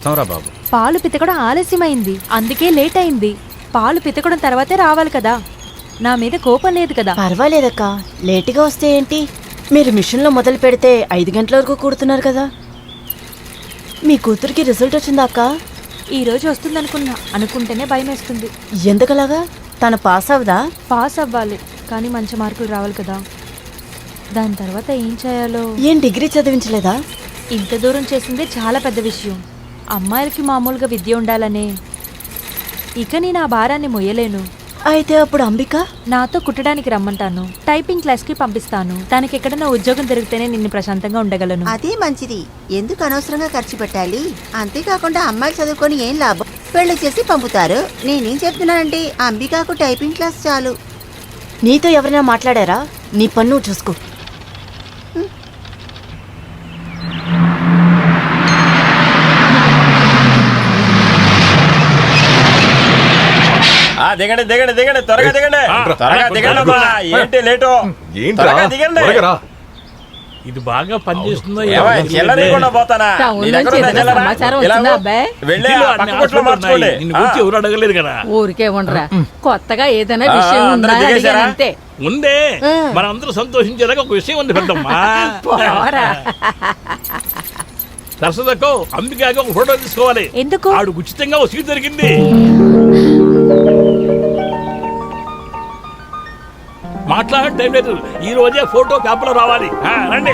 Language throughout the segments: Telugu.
బాబు పాలు పితకడం ఆలస్యమైంది, అందుకే లేట్ అయింది. పాలు పితకడం తర్వాతే రావాలి కదా. నా మీద కోపం లేదు కదా. పర్వాలేదక్క, లేటుగా వస్తే ఏంటి? మీరు మిషన్లో మొదలు పెడితే 5 గంటల వరకు కూడుతున్నారు కదా. మీ కూతురికి రిజల్ట్ వచ్చిందా అక్క? ఈ రోజు వస్తుందనుకున్నా, అనుకుంటేనే భయం వేస్తుంది. ఎందుకలాగా? తన పాస్ అవదా? పాస్ అవ్వాలి, కానీ మంచి మార్కులు రావాలి కదా. దాని తర్వాత ఏం చేయాలో. ఏం డిగ్రీ చదివించలేదా? ఇంత దూరం చేసిందే చాలా పెద్ద విషయం. అమ్మాయిలకి మామూలుగా విద్య ఉండాలనే. ఇక నేను ఆ భారాన్ని మొయ్యలేను. అయితే అప్పుడు అంబిక నాతో కుట్టడానికి రమ్మంటాను, టైపింగ్ క్లాస్కి పంపిస్తాను. తనకి ఎక్కడైనా ఉద్యోగం దొరికితేనే నిన్ను ప్రశాంతంగా ఉండగలను. అదే మంచిది. ఎందుకు అనవసరంగా ఖర్చు పెట్టాలి? అంతేకాకుండా అమ్మాయిలు చదువుకొని ఏం లాభం? పెళ్లి చేసి పంపుతారు. నేనేం చెప్తున్నానంటే అంబికాకు టైపింగ్ క్లాస్ చాలు. నీతో ఎవరైనా మాట్లాడారా? నీ పన్ను చూసుకో. దిగండి దిగండి దిగండి, త్వరగా దిగండి, త్వరగా దిగండి. ఏంటి లేటు? త్వరగా దిగండి. ఇది బాగా పనిచేస్తుందో ఎవరు అడగలేదు కదా. ఊరికే ఉండరా, కొత్తగా ఏదైనా విషయం ఉందా అంతే. ఉందే, మనందరూ సంతోషించేలాగా ఒక విషయం ఉంది పెద్దమ్మా. సరస్వతకు అంబికాకి ఒక ఫోటో తీసుకోవాలి. ఎందుకు? ఆడు ఉచితంగా ఒక సీట్ దొరికింది. మాట్లాడే టైం లేదు, ఈ రోజే ఫోటో పేపర్లో రావాలి. రండి,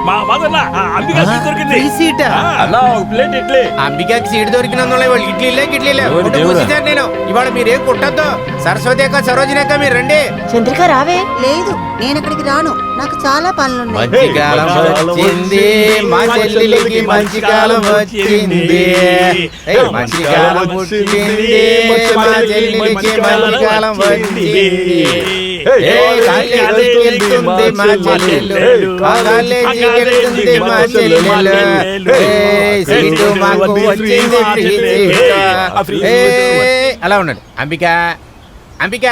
మా మదన్న అంబికా సీట్ దొరికింది. ప్లేట్ ఇడ్లీ. అంబికాకి సీట్ దొరికినందువల్ల వాళ్ళు ఇడ్లీలే నేను ఇవాళ మీరేం కుట్టద్దు. సరస్వతి అక్క, సరోజిని అక్క, మీరు రండి. చంద్రిక రావే. లేదు, నేను అక్కడికి రాను. నాకు చాలా పనులున్నాయి. మంచి కాలం వచ్చింది, మా చెల్లెలికి మంచి కాలం వచ్చింది. మంచి కాలం వచ్చింది, మా చెల్లెలికి మంచి కాలం వచ్చింది. మా చెల్లెలు మా చెల్లెలు సీటు మాకు వచ్చింది. అలా ఉండండి. అంబిక, అంబిక,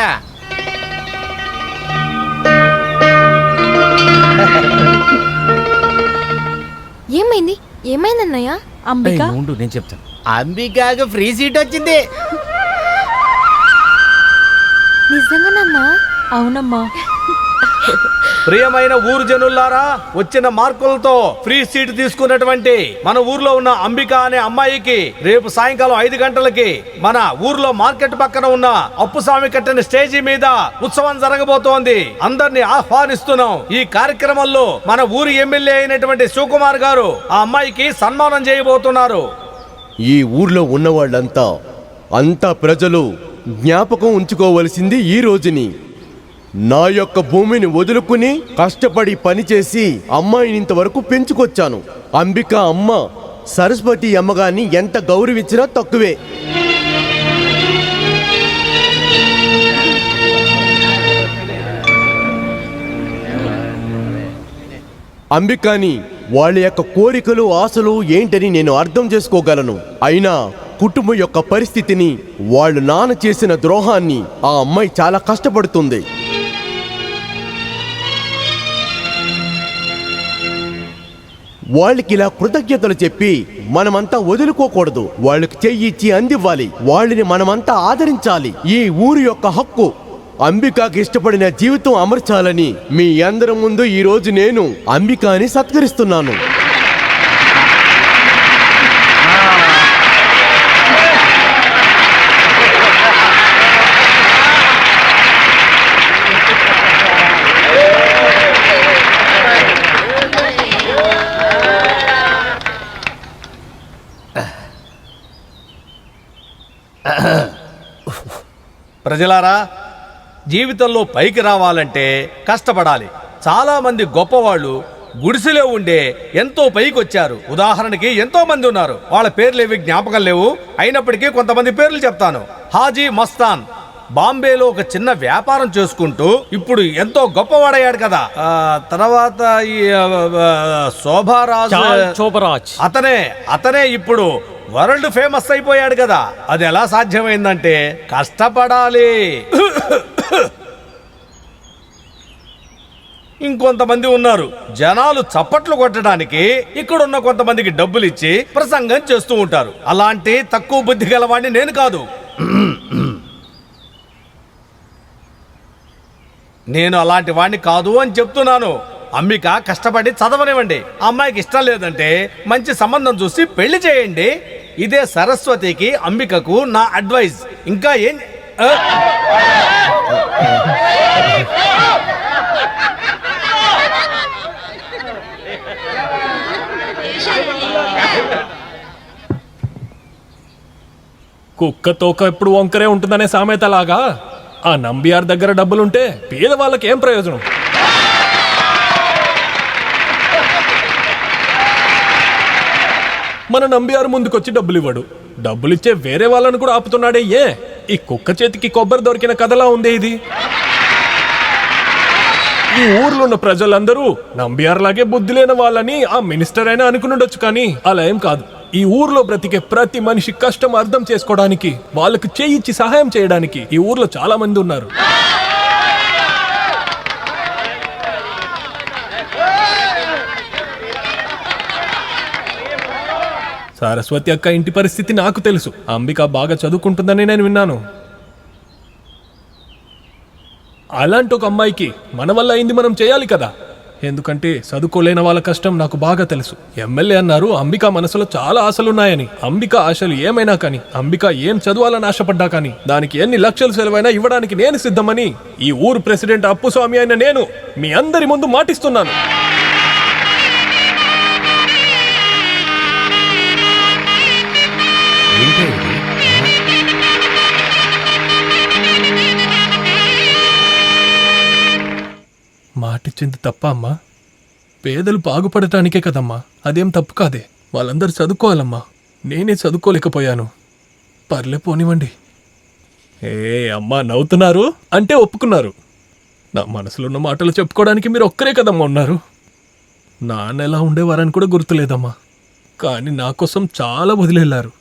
ఏమైంది? ఏమైందన్నయ్య? అంబిక, నేను చెప్తాను. అంబికాకు ఫ్రీ సీట్ వచ్చింది. నిజంగానమ్మా? అవునమ్మా. ప్రియమైన ఊరు జనులారా, వచ్చిన మార్కులతో ఫ్రీ సీట్ తీసుకున్నటువంటి మన ఊర్లో ఉన్న అంబిక అనే అమ్మాయికి రేపు సాయంకాలం 5 గంటలకి మన ఊర్లో మార్కెట్ పక్కన ఉన్న అప్పుస్వామి కట్టిన స్టేజీ మీద ఉత్సవం జరగబోతోంది. అందరినీ ఆహ్వానిస్తున్నాం. ఈ కార్యక్రమంలో మన ఊరి ఎమ్మెల్యే అయినటువంటి శివకుమార్ గారు ఆ అమ్మాయికి సన్మానం చేయబోతున్నారు. ఈ ఊర్లో ఉన్నవాళ్ళంతా ప్రజలు జ్ఞాపకం ఉంచుకోవలసింది ఈ రోజుని. నా యొక్క భూమిని వదులుకుని కష్టపడి పనిచేసి అమ్మాయిని ఇంతవరకు పెంచుకొచ్చాను. అంబిక అమ్మ సరస్వతి అమ్మగారిని ఎంత గౌరవించినా తక్కువే. అంబికాని వాళ్ళ యొక్క కోరికలు ఆశలు ఏంటని నేను అర్థం చేసుకోగలను. అయినా కుటుంబం యొక్క పరిస్థితిని, వాళ్ళు నాన్న చేసిన ద్రోహాన్ని ఆ అమ్మాయి చాలా కష్టపడుతుంది. వాళ్ళకి ఇలా కృతజ్ఞతలు చెప్పి మనమంతా వదులుకోకూడదు. వాళ్ళకి చెయ్యిచ్చి అందివ్వాలి. వాళ్ళని మనమంతా ఆదరించాలి. ఈ ఊరి యొక్క హక్కు. అంబికాకి ఇష్టపడిన జీవితం అమర్చాలని మీ అందరి ముందు ఈ రోజు నేను అంబికాని సత్కరిస్తున్నాను. ప్రజలారా, జీవితంలో పైకి రావాలంటే కష్టపడాలి. చాలా మంది గొప్పవాళ్ళు గుడిసెలో ఉండే ఎంతో పైకి వచ్చారు. ఉదాహరణకి ఎంతో మంది ఉన్నారు. వాళ్ళ పేర్లు ఏవి జ్ఞాపకం లేవు, అయినప్పటికీ కొంతమంది పేర్లు చెప్తాను. హాజీ మస్తాన్ బాంబేలో ఒక చిన్న వ్యాపారం చేసుకుంటూ ఇప్పుడు ఎంతో గొప్పవాడయ్యాడు కదా. తర్వాత ఈ శోభరాజ్, అతనే ఇప్పుడు వరల్డ్ ఫేమస్ అయిపోయాడు కదా. అది ఎలా సాధ్యమైందంటే కష్టపడాలి. ఇంకొంతమంది ఉన్నారు జనాలు చప్పట్లు కొట్టడానికి ఇక్కడున్న కొంతమందికి డబ్బులు ఇచ్చి ప్రసంగం చేస్తూ ఉంటారు. అలాంటి తక్కువ బుద్ధి గలవాడిని నేను కాదు. నేను అలాంటి వాడిని కాదు అని చెప్తున్నాను. అంబిక కష్టపడి చదవనివ్వండి. అమ్మాయికి ఇష్టం లేదంటే మంచి సంబంధం చూసి పెళ్లి చేయండి. ఇదే సరస్వతికి అంబికకు నా అడ్వైస్. ఇంకా ఏం కుక్క తోక ఎప్పుడు వంకరే ఉంటుందనే సామెతలాగా ఆ నంబియార్ దగ్గర డబ్బులుంటే పేదవాళ్ళకి ఏం ప్రయోజనం? మన నంబియారు ముందుకొచ్చి డబ్బులు ఇవ్వడు. డబ్బులిచ్చే వేరే వాళ్ళని కూడా ఆపుతున్నాడే. ఈ కుక్క చేతికి కొబ్బరి దొరికిన కథలా ఉందే ఇది. ఈ ఊర్లో ఉన్న ప్రజలందరూ నంబియార్ లాగే బుద్ధి లేని వాళ్ళని ఆ మినిస్టర్ అయినా అనుకునుండొచ్చు, కానీ అలా ఏం కాదు. ఈ ఊర్లో బ్రతికే ప్రతి మనిషి కష్టం అర్థం చేసుకోవడానికి, వాళ్ళకు చేయిచ్చి సహాయం చేయడానికి ఈ ఊర్లో చాలా మంది ఉన్నారు. సరస్వతి అక్క ఇంటి పరిస్థితి నాకు తెలుసు. అంబిక బాగా చదువుకుంటుందని నేను విన్నాను. అలాంటి ఒక అమ్మాయికి మన వల్ల అయింది మనం చేయాలి కదా. ఎందుకంటే చదువుకోలేని వాళ్ళ కష్టం నాకు బాగా తెలుసు. ఎమ్మెల్యే అన్నారు అంబిక మనసులో చాలా ఆశలున్నాయని. అంబిక ఆశలు ఏమైనా కానీ, అంబిక ఏం చదవాలని ఆశపడ్డా కానీ దానికి ఎన్ని లక్షలు సెలవైనా ఇవ్వడానికి నేను సిద్ధమని ఈ ఊరు ప్రెసిడెంట్ అప్పుస్వామి అయిన నేను మీ అందరి ముందు మాటిస్తున్నాను. మాటిచ్చింది తప్ప అమ్మా? పేదలు బాగుపడటానికే కదమ్మా. అదేం తప్పు కాదే. వాళ్ళందరూ చదువుకోవాలమ్మా. నేనే చదువుకోలేకపోయాను. పర్లే పోనివ్వండి. అమ్మా నవ్వుతున్నారు అంటే ఒప్పుకున్నారు. నా మనసులో ఉన్న మాటలు చెప్పుకోవడానికి మీరు ఒక్కరే కదమ్మా ఉన్నారు. నాన్న ఎలా ఉండేవారని కూడా గుర్తులేదమ్మా. కానీ నా కోసం చాలా వదిలేళ్లారు.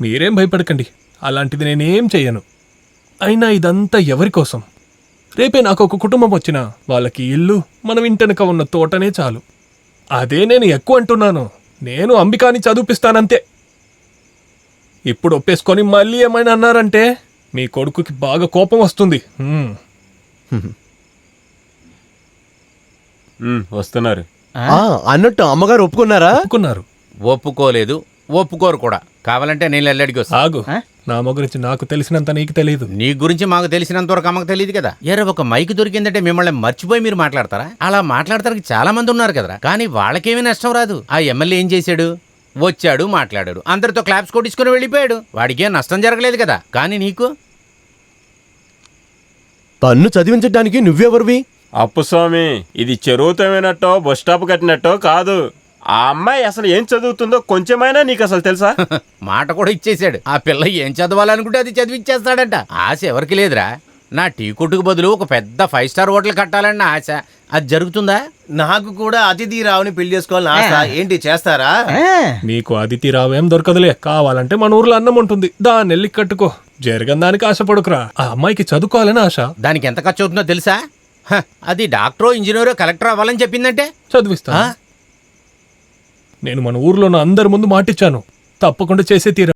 మీరేం భయపడకండి, అలాంటిది నేనేం చెయ్యను. అయినా ఇదంతా ఎవరి కోసం? రేపే నాకు ఒక కుటుంబం వచ్చినా వాళ్ళకి ఇల్లు, మనం ఇంటెనక ఉన్న తోటనే చాలు. అదే నేను ఎక్కువ అంటున్నాను. నేను అంబికాని చదివిపిస్తానంతే. ఇప్పుడు ఒప్పేసుకొని మళ్ళీ ఏమైనా అన్నారంటే మీ కొడుకుకి బాగా కోపం వస్తుంది. వస్తున్నారు అన్నట్టు అమ్మగారు ఒప్పుకున్నారా? ఒప్పుకున్నారు. ఒప్పుకోలేదు, ఒప్పుకోరు కూడా. కావాలంటే నేను అడిగి ఆగు. నా అమ్మ గురించి నాకు తెలిసినంత నీకు తెలియదు. నీ గురించి మాకు తెలిసినంత వరకు అమ్మకు తెలియదు కదా. ఒక మైక్ దొరికిందంటే మిమ్మల్ని మర్చిపోయి మీరు మాట్లాడతారా? అలా మాట్లాడతానికి చాలా మంది ఉన్నారు కదరా. కానీ వాళ్ళకేమీ నష్టం రాదు. ఆ ఎమ్మెల్యే ఏం చేశాడు? వచ్చాడు, మాట్లాడాడు, అందరితో క్లాప్స్ కొట్టించుకొని వెళ్ళిపోయాడు. వాడికేం నష్టం జరగలేదు కదా. కానీ నీకు పన్ను చదివించడానికి నువ్వెవరివి? అప్పుస్వామి, ఇది చెరువుతమైనట్టో బస్ స్టాప్ కట్టినట్టో కాదు. ఆ అమ్మాయి అసలు ఏం చదువుతుందో కొంచెమైనా నీకు అసలు తెలుసా? మాట కూడా ఇచ్చేశాడు. ఆ పిల్ల ఏం చదవాలనుకుంటే అది చదివిచ్చేస్తాడంట. ఆశ ఎవరికి లేదురా. నా టీ కొట్టుకు బదులు ఒక పెద్ద 5 స్టార్ హోటల్ కట్టాలన్న ఆశ. అది జరుగుతుందా? నాకు కూడా అతిథి రావుని పెళ్లి చేసుకోవాలని ఆశ. ఏంటి చేస్తారా? నీకు అతిథి రావేం దొరకదులే. కావాలంటే మన ఊర్లో అన్నం ఉంటుంది, దాన్ని వెళ్ళి కట్టుకో. జరగని దానికి ఆశపడుకురా. ఆ అమ్మాయికి చదువుకోవాలని ఆశ. దానికి ఎంత ఖర్చు అవుతుందో తెలుసా? అది డాక్టరో ఇంజనీరో కలెక్టర్ అవ్వాలని చెప్పిందంటే చదివిస్తా. నేను మన ఊర్లో అందరి ముందు మాటిచ్చాను, తప్పకుండా చేసే తీరా.